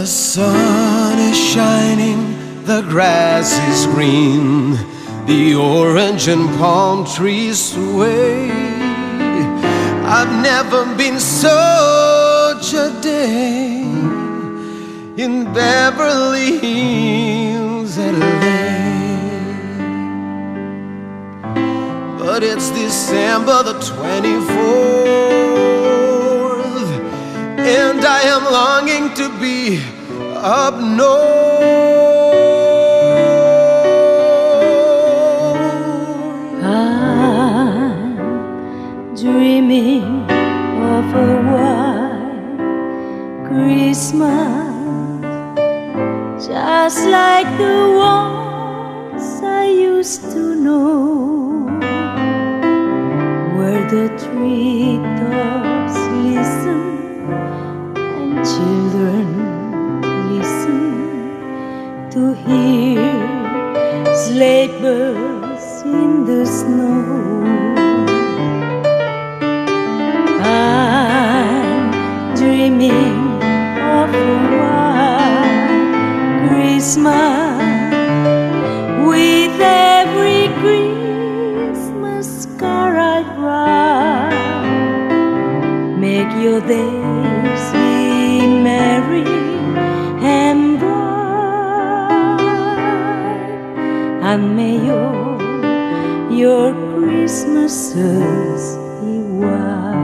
sun is shining, the grass is green, the orange and palm trees sway. I've never been such a day in Beverly Hills, LA. But it's December the 24th, and I am longing to be up north. I'm dreaming of a white Christmas, just like the ones I used to know, where the treetops listen and children listen to hear sleigh bells in the snow. I'm dreaming of a white Christmas, with every Christmas car I ride. Make your days be merry and bright, and may your Christmases be white.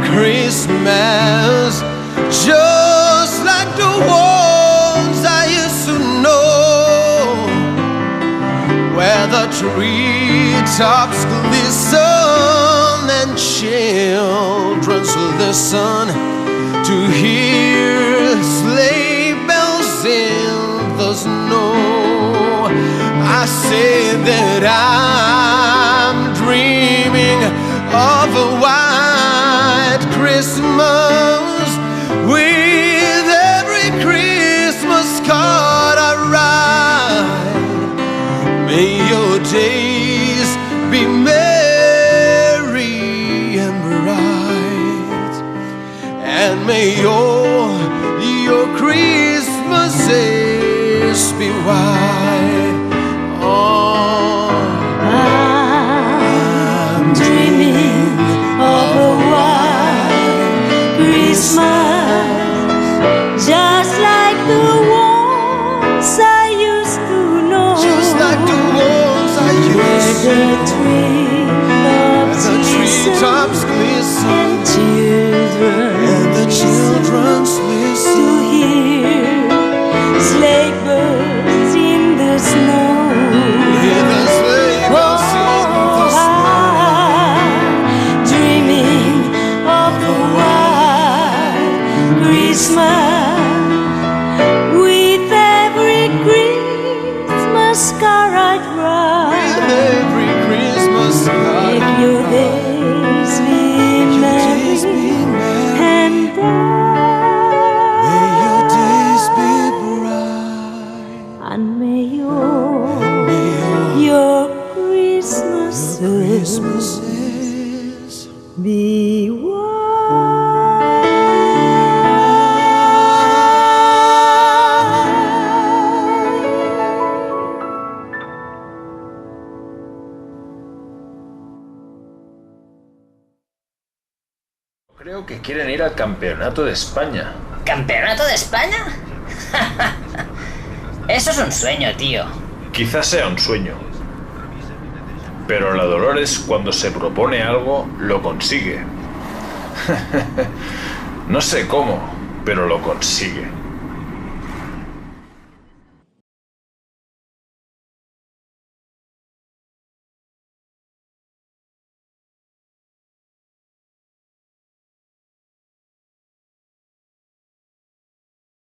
Christmas, just like the ones I used to know, where the treetops glisten and children listen to hear sleigh bells in the snow. I say that I'm dreaming of a white Christmas, with every Christmas card I write. May your days be merry and bright, and may your Christmases be white. Oh, I'm dreaming of a white Christmas, just like the ones I used to know, just like the ones I used to know, the treetops glisten and the children listen to hear sleigh bells in the snow. Hear the sleigh bells in the snow. Dreaming of a white Christmas, with every Christmas car I With drive. every Christmas card Make your days be merry and bright, may your days be bright, and may your Christmases Christmases be white. Creo que quieren ir al Campeonato de España. ¿Campeonato de España? Eso es un sueño, tío. Quizás sea un sueño. Pero la Dolores, cuando se propone algo, lo consigue. No sé cómo, pero lo consigue.